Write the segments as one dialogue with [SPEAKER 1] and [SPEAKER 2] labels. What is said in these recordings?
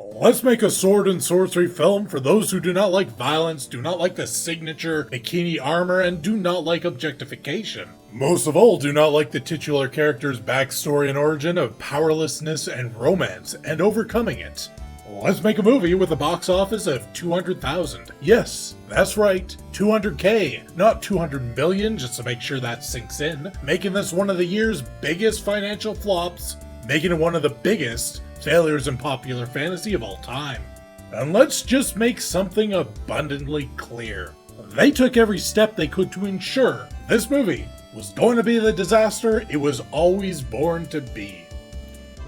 [SPEAKER 1] Let's make a sword and sorcery film for those who do not like violence, do not like the signature bikini armor, and do not like objectification. Most of all, do not like the titular character's backstory and origin of powerlessness and romance, and overcoming it. Let's make a movie with a box office of 200,000. Yes, that's right, 200K, not 200 million, just to make sure that sinks in. Making this one of the year's biggest financial flops, making it one of the biggest failures in popular fantasy of all time. And let's just make something abundantly clear. They took every step they could to ensure this movie was going to be the disaster it was always born to be.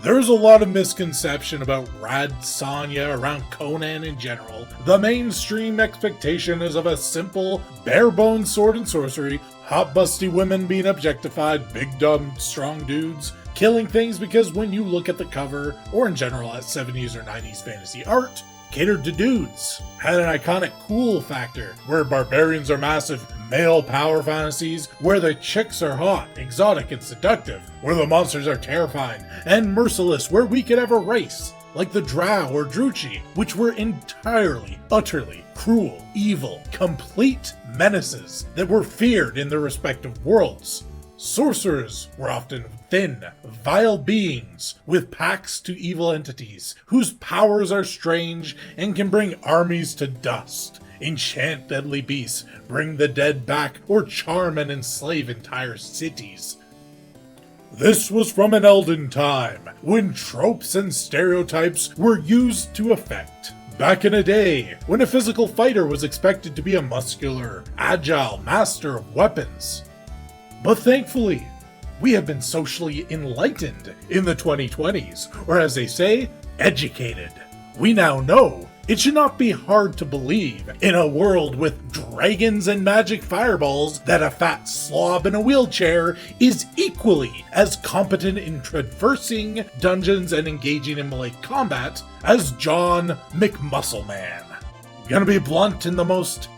[SPEAKER 1] There's a lot of misconception about Red Sonja around Conan in general. The mainstream expectation is of a simple, bare-bones sword and sorcery, hot busty women being objectified, big dumb strong dudes killing things because when you look at the cover, or in general at 70s or 90s fantasy art, catered to dudes. Had an iconic cool factor, where barbarians are massive male power fantasies, where the chicks are hot, exotic, and seductive, where the monsters are terrifying and merciless, where we could have a race, like the Drow or Druchii, which were entirely, utterly cruel, evil, complete menaces that were feared in their respective worlds. Sorcerers were often thin, vile beings with pacts to evil entities whose powers are strange and can bring armies to dust, enchant deadly beasts, bring the dead back, or charm and enslave entire cities. This was from an elden time, when tropes and stereotypes were used to effect. Back in a day, when a physical fighter was expected to be a muscular, agile master of weapons. But thankfully, we have been socially enlightened in the 2020s, or as they say, educated. We now know it should not be hard to believe in a world with dragons and magic fireballs that a fat slob in a wheelchair is equally as competent in traversing dungeons and engaging in melee combat as John McMuscleman. Gonna be blunt in the most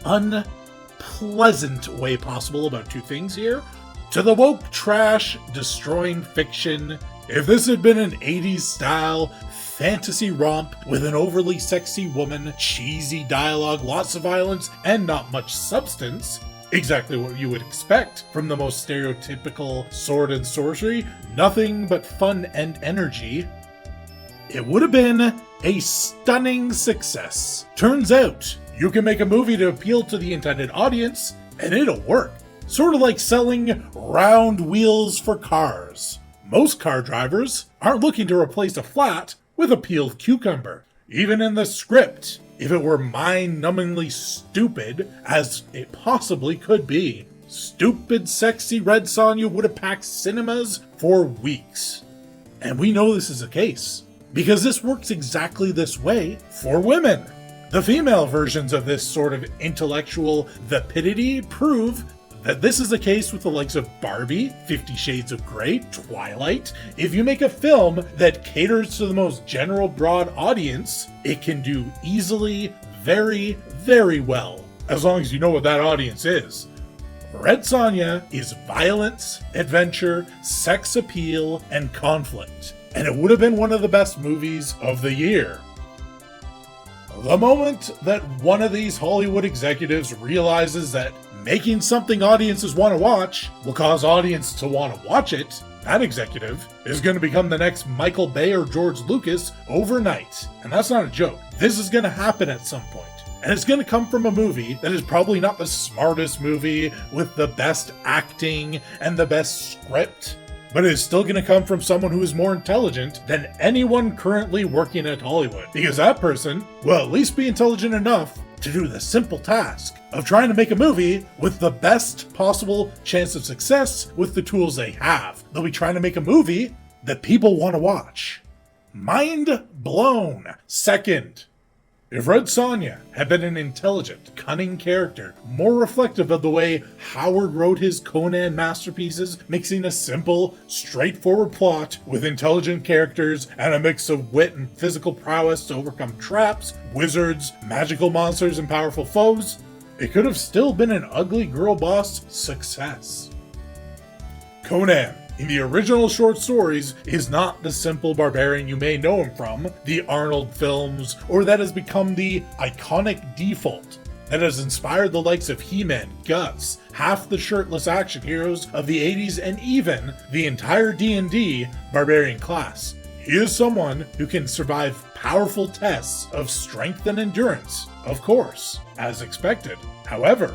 [SPEAKER 1] unpleasant way possible about two things here. To the woke trash destroying fiction, if this had been an 80s style fantasy romp with an overly sexy woman, cheesy dialogue, lots of violence, and not much substance, exactly what you would expect from the most stereotypical sword and sorcery, nothing but fun and energy, it would have been a stunning success. Turns out, you can make a movie to appeal to the intended audience, and it'll work. Sort of like selling round wheels for cars. Most car drivers aren't looking to replace a flat with a peeled cucumber. Even in the script, if it were mind-numbingly stupid, as it possibly could be, stupid, sexy Red Sonja would have packed cinemas for weeks. And we know this is the case, because this works exactly this way for women. The female versions of this sort of intellectual vapidity prove that this is the case with the likes of Barbie, 50 Shades of Grey, Twilight. If you make a film that caters to the most general broad audience, it can do easily, very, very well, as long as you know what that audience is. Red Sonja is violence, adventure, sex appeal, and conflict, and it would have been one of the best movies of the year. The moment that one of these Hollywood executives realizes that making something audiences want to watch will cause audience to want to watch it, that executive is going to become the next Michael Bay or George Lucas overnight. And that's not a joke. This is going to happen at some point. And it's going to come from a movie that is probably not the smartest movie with the best acting and the best script, but it is still going to come from someone who is more intelligent than anyone currently working at Hollywood. Because that person will at least be intelligent enough to do the simple task of trying to make a movie with the best possible chance of success with the tools they have. They'll be trying to make a movie that people want to watch. Mind blown. Second, if Red Sonja had been an intelligent, cunning character, more reflective of the way Howard wrote his Conan masterpieces, mixing a simple, straightforward plot with intelligent characters and a mix of wit and physical prowess to overcome traps, wizards, magical monsters, and powerful foes, it could have still been an ugly girl boss success. Conan in the original short stories is not the simple barbarian you may know him from, the Arnold films, or that has become the iconic default that has inspired the likes of He-Man, Guts, half the shirtless action heroes of the 80s, and even the entire D&D barbarian class. He is someone who can survive powerful tests of strength and endurance, of course, as expected. However,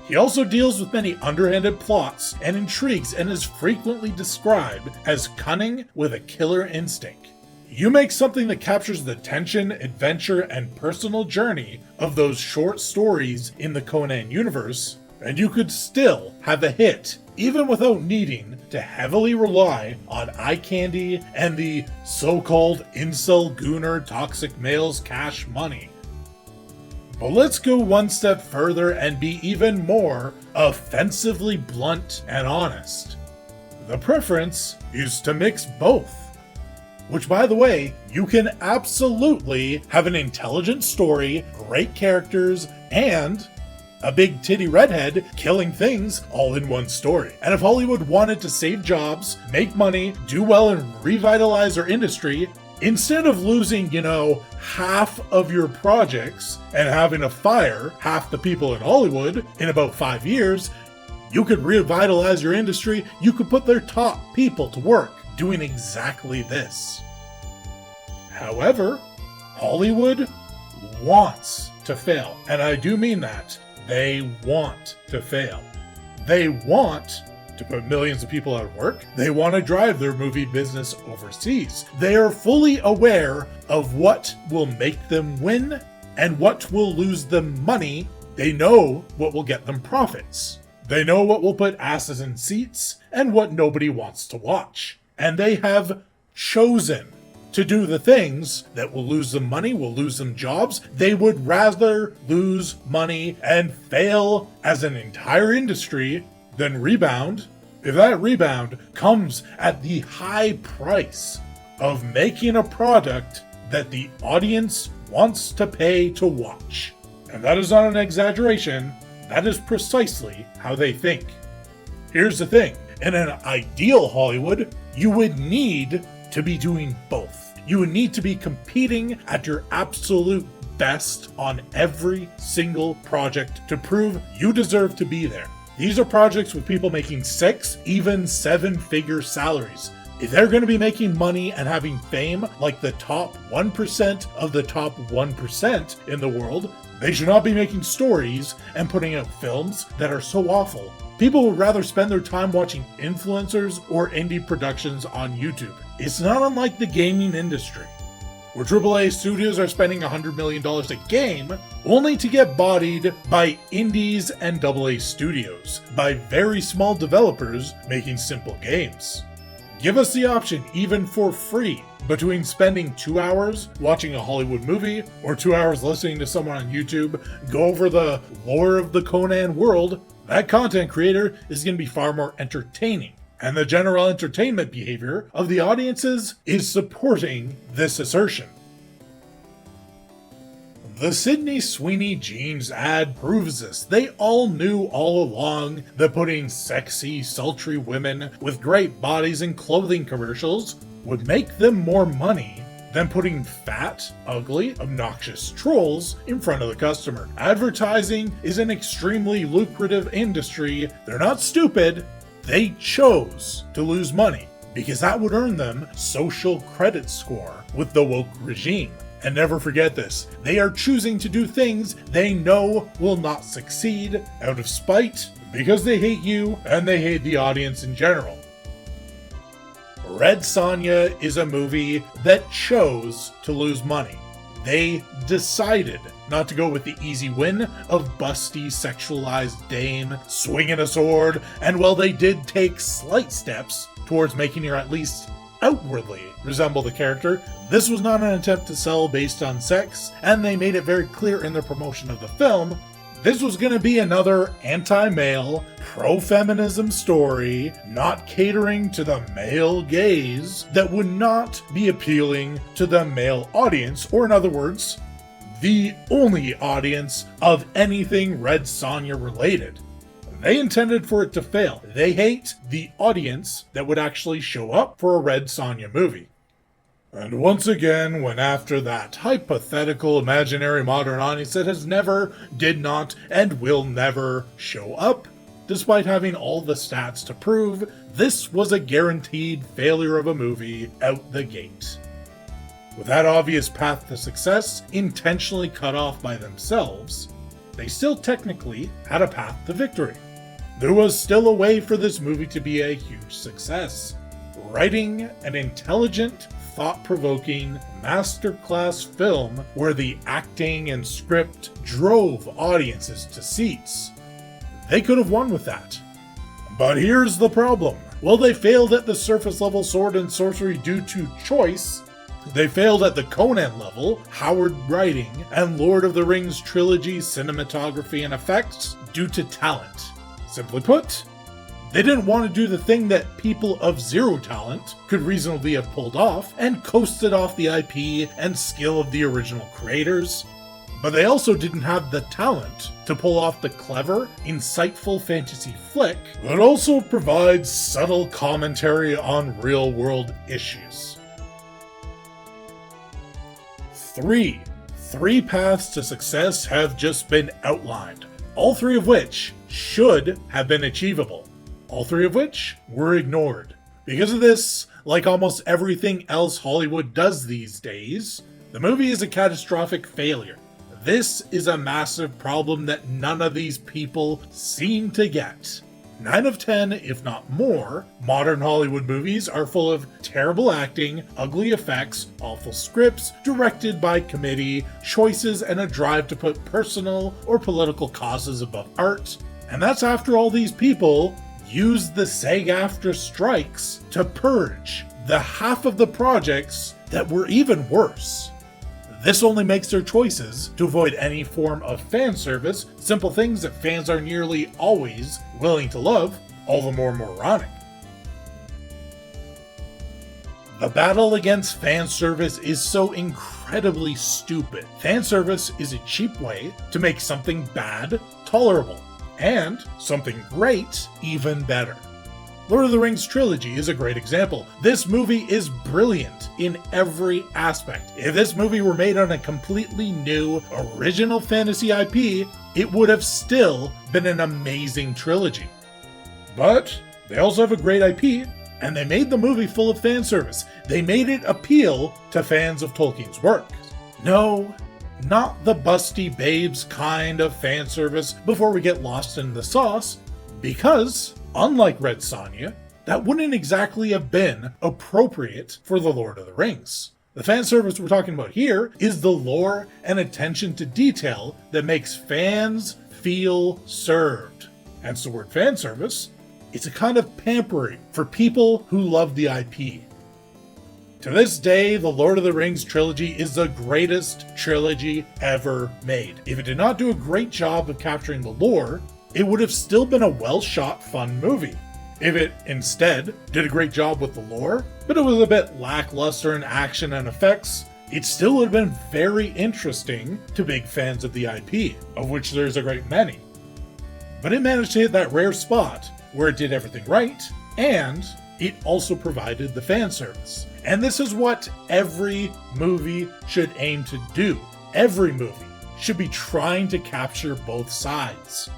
[SPEAKER 1] he also deals with many underhanded plots and intrigues and is frequently described as cunning with a killer instinct. You make something that captures the tension, adventure, and personal journey of those short stories in the Conan universe, and you could still have a hit, even without needing to heavily rely on eye candy and the so-called incel gooner toxic male's cash money. But let's go one step further and be even more offensively blunt and honest. The preference is to mix both. Which, by the way, you can absolutely have an intelligent story, great characters, and a big titty redhead killing things all in one story. And if Hollywood wanted to save jobs, make money, do well, and revitalize our industry, instead of losing, half of your projects and having to fire half the people in Hollywood in about 5 years, you could revitalize your industry. You could put their top people to work doing exactly this. However, Hollywood wants to fail, and I do mean that. They want to fail. They want to put millions of people out of work. They want to drive their movie business overseas. They are fully aware of what will make them win and what will lose them money. They know what will get them profits. They know what will put asses in seats and what nobody wants to watch. And they have chosen to do the things that will lose them money, will lose them jobs. They would rather lose money and fail as an entire industry than rebound, if that rebound comes at the high price of making a product that the audience wants to pay to watch. And that is not an exaggeration. That is precisely how they think. Here's the thing. In an ideal Hollywood, you would need to be doing both. You would need to be competing at your absolute best on every single project to prove you deserve to be there. These are projects with people making 6, even 7-figure salaries. If they're going to be making money and having fame like the top 1% of the top 1% in the world, they should not be making stories and putting out films that are so awful. People would rather spend their time watching influencers or indie productions on YouTube. It's not unlike the gaming industry, where AAA studios are spending $100 million a game only to get bodied by indies and AA studios, by very small developers making simple games. Give us the option, even for free, between spending 2 hours watching a Hollywood movie or 2 hours listening to someone on YouTube go over the lore of the Conan world. That content creator is going to be far more entertaining. And the general entertainment behavior of the audiences is supporting this assertion. The Sydney Sweeney jeans ad proves this. They all knew all along that putting sexy, sultry women with great bodies in clothing commercials would make them more money than putting fat, ugly, obnoxious trolls in front of the customer. Advertising is an extremely lucrative industry. They're not stupid. They chose to lose money because that would earn them social credit score with the woke regime. And never forget this, they are choosing to do things they know will not succeed out of spite because they hate you and they hate the audience in general. Red Sonja is a movie that chose to lose money. They decided not to go with the easy win of busty, sexualized dame swinging a sword, and while they did take slight steps towards making her at least outwardly resemble the character, this was not an attempt to sell based on sex, and they made it very clear in their promotion of the film, this was going to be another anti-male, pro-feminism story, not catering to the male gaze, that would not be appealing to the male audience, or in other words, the only audience of anything Red Sonja related. They intended for it to fail. They hate the audience that would actually show up for a Red Sonja movie. And once again, when after that hypothetical imaginary modern audience that has never, did not, and will never show up, despite having all the stats to prove this was a guaranteed failure of a movie out the gate. With that obvious path to success intentionally cut off by themselves, they still technically had a path to victory. There was still a way for this movie to be a huge success. Writing an intelligent, thought-provoking, masterclass film where the acting and script drove audiences to seats. They could have won with that. But here's the problem. While they failed at the surface level sword and sorcery due to choice, they failed at the Conan level, Howard writing, and Lord of the Rings trilogy cinematography and effects due to talent. Simply put, they didn't want to do the thing that people of zero talent could reasonably have pulled off and coasted off the IP and skill of the original creators. But they also didn't have the talent to pull off the clever, insightful fantasy flick that also provides subtle commentary on real-world issues. Three paths to success have just been outlined, all three of which should have been achievable. All three of which were ignored. Because of this, like almost everything else Hollywood does these days, the movie is a catastrophic failure. This is a massive problem that none of these people seem to get. 9 of 10, if not more, modern Hollywood movies are full of terrible acting, ugly effects, awful scripts, directed by committee, choices, and a drive to put personal or political causes above art. And that's after all these people used the SAG-AFTRA strikes to purge the half of the projects that were even worse. This only makes their choices to avoid any form of fan service, simple things that fans are nearly always willing to love, all the more moronic. The battle against fan service is so incredibly stupid. Fan service is a cheap way to make something bad tolerable, and something great even better. Lord of the Rings trilogy is a great example. This movie is brilliant in every aspect. If this movie were made on a completely new, original fantasy IP, it would have still been an amazing trilogy. But they also have a great IP, and they made the movie full of fan service. They made it appeal to fans of Tolkien's work. No, not the busty babes kind of fan service before we get lost in the sauce, because unlike Red Sonja, that wouldn't exactly have been appropriate for The Lord of the Rings. The fan service we're talking about here is the lore and attention to detail that makes fans feel served. Hence the word fan service. It's a kind of pampering for people who love the IP. To this day, the Lord of the Rings trilogy is the greatest trilogy ever made. If it did not do a great job of capturing the lore, it would have still been a well-shot, fun movie. If it instead did a great job with the lore, but it was a bit lackluster in action and effects, it still would have been very interesting to big fans of the IP, of which there's a great many. But it managed to hit that rare spot where it did everything right, and it also provided the fan service. And this is what every movie should aim to do. Every movie should be trying to capture both sides.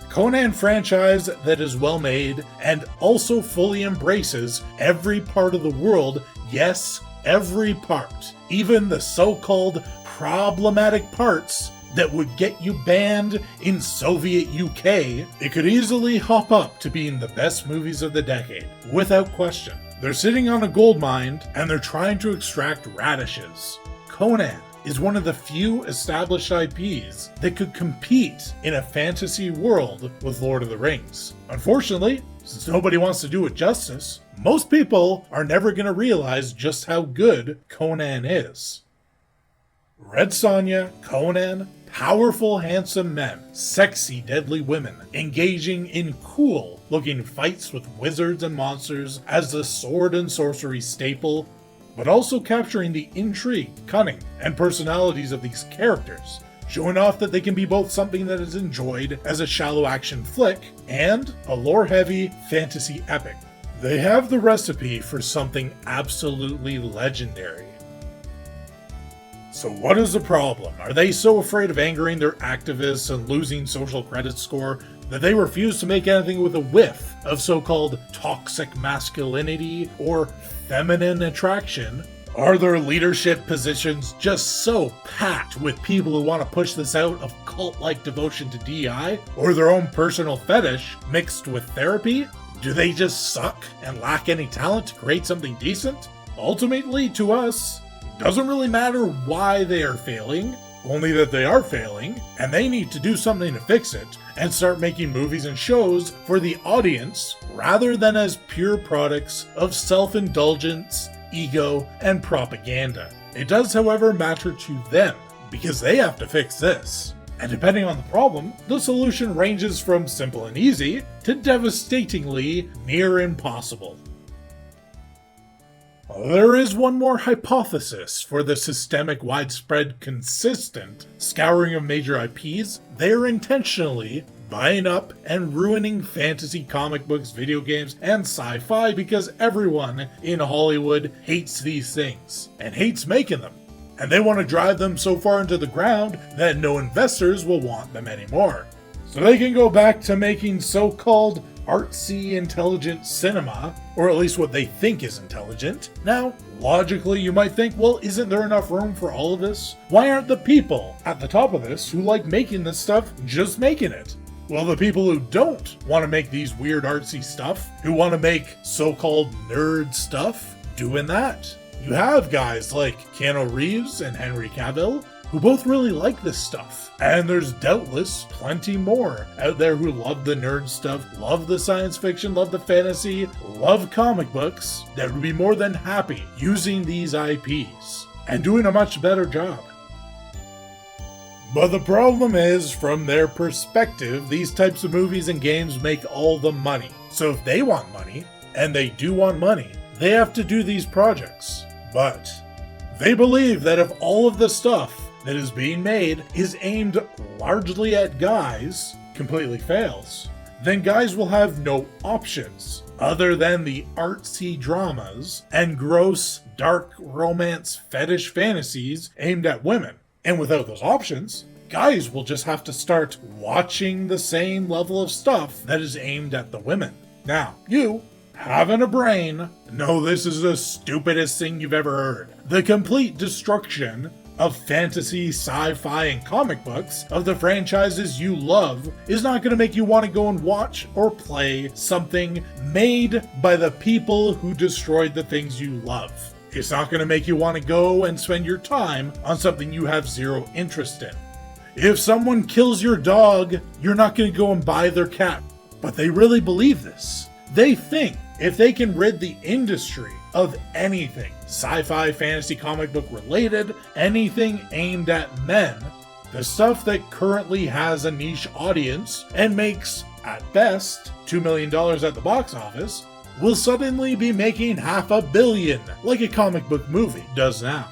[SPEAKER 1] Conan franchise that is well made and also fully embraces every part of the world, yes, every part, even the so-called problematic parts that would get you banned in Soviet UK, it could easily hop up to being the best movies of the decade, without question. They're sitting on a gold mine and they're trying to extract radishes. Conan is one of the few established IPs that could compete in a fantasy world with Lord of the Rings. Unfortunately, since nobody wants to do it justice, most people are never going to realize just how good Conan is. Red Sonja, Conan, powerful, handsome men, sexy, deadly women, engaging in cool-looking fights with wizards and monsters as the sword and sorcery staple, but also capturing the intrigue, cunning, and personalities of these characters showing off that they can be both something that is enjoyed as a shallow action flick and a lore-heavy fantasy epic. They have the recipe for something absolutely legendary. So what is the problem? Are they so afraid of angering their activists and losing social credit score that they refuse to make anything with a whiff of so-called toxic masculinity or feminine attraction? Are their leadership positions just so packed with people who want to push this out of cult-like devotion to DI, or their own personal fetish mixed with therapy? Do they just suck and lack any talent to create something decent? Ultimately, to us, it doesn't really matter why they are failing, only that they are failing, and they need to do something to fix it, and start making movies and shows for the audience rather than as pure products of self-indulgence, ego, and propaganda. It does, however, matter to them, because they have to fix this. And depending on the problem, the solution ranges from simple and easy to devastatingly near impossible. There is one more hypothesis for the systemic, widespread, consistent scouring of major IPs. They are intentionally buying up and ruining fantasy, comic books, video games, and sci-fi because everyone in Hollywood hates these things and hates making them. And they want to drive them so far into the ground that no investors will want them anymore. So they can go back to making so-called artsy, intelligent cinema, or at least what they think is intelligent. Now, logically, you might think, well, isn't there enough room for all of this? Why aren't the people at the top of this who like making this stuff just making it? Well, the people who don't want to make these weird artsy stuff, who want to make so-called nerd stuff, doing that. You have guys like Keanu Reeves and Henry Cavill, who both really like this stuff. And there's doubtless plenty more out there who love the nerd stuff, love the science fiction, love the fantasy, love comic books, that would be more than happy using these IPs and doing a much better job. But the problem is, from their perspective, these types of movies and games make all the money. So if they want money, and they do want money, they have to do these projects. But they believe that if all of the stuff that is being made is aimed largely at guys completely fails, then guys will have no options other than the artsy dramas and gross, dark romance fetish fantasies aimed at women. And without those options, guys will just have to start watching the same level of stuff that is aimed at the women. Now, you, having a brain, know this is the stupidest thing you've ever heard. The complete destruction of fantasy, sci-fi, and comic books of the franchises you love is not going to make you want to go and watch or play something made by the people who destroyed the things you love. It's not going to make you want to go and spend your time on something you have zero interest in. If someone kills your dog, you're not going to go and buy their cat. But they really believe this. They think if they can rid the industry of anything sci-fi, fantasy, comic book related, anything aimed at men, the stuff that currently has a niche audience and makes, at best, $2 million at the box office, will suddenly be making $500 million, like a comic book movie does now.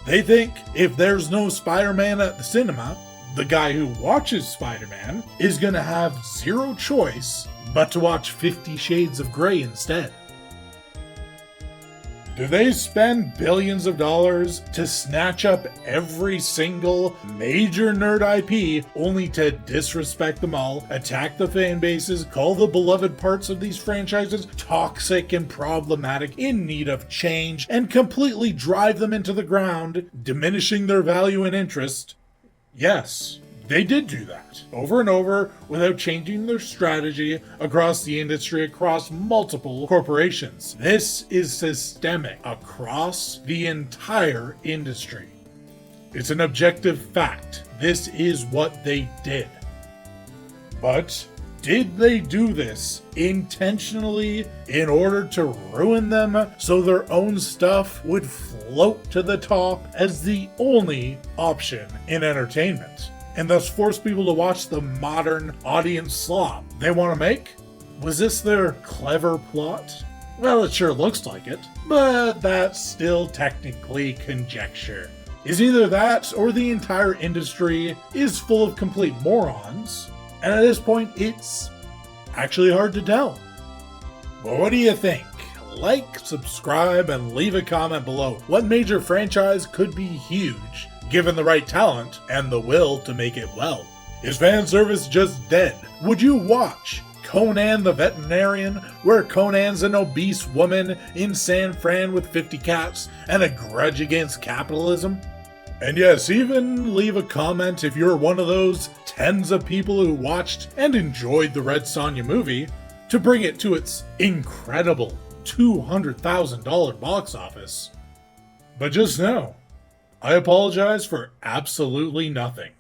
[SPEAKER 1] They think if there's no Spider-Man at the cinema, the guy who watches Spider-Man is gonna have zero choice but to watch 50 Shades of Grey instead. Do they spend billions of dollars to snatch up every single major nerd IP only to disrespect them all, attack the fan bases, call the beloved parts of these franchises toxic and problematic, in need of change, and completely drive them into the ground, diminishing their value and interest? Yes. They did do that over and over without changing their strategy across the industry, across multiple corporations. This is systemic across the entire industry. It's an objective fact. This is what they did. But did they do this intentionally in order to ruin them so their own stuff would float to the top as the only option in entertainment, and thus force people to watch the modern audience slop they want to make? Was this their clever plot? Well, it sure looks like it, but that's still technically conjecture. is either that or the entire industry is full of complete morons, and at this point it's actually hard to tell. But what do you think? Like, subscribe, and leave a comment below. What major franchise could be huge, given the right talent and the will to make it well? Is fan service just dead? Would you watch Conan the Veterinarian, where Conan's an obese woman in San Fran with 50 cats and a grudge against capitalism? And yes, even leave a comment if you're one of those tens of people who watched and enjoyed the Red Sonja movie to bring it to its incredible $200,000 box office. But just know, I apologize for absolutely nothing.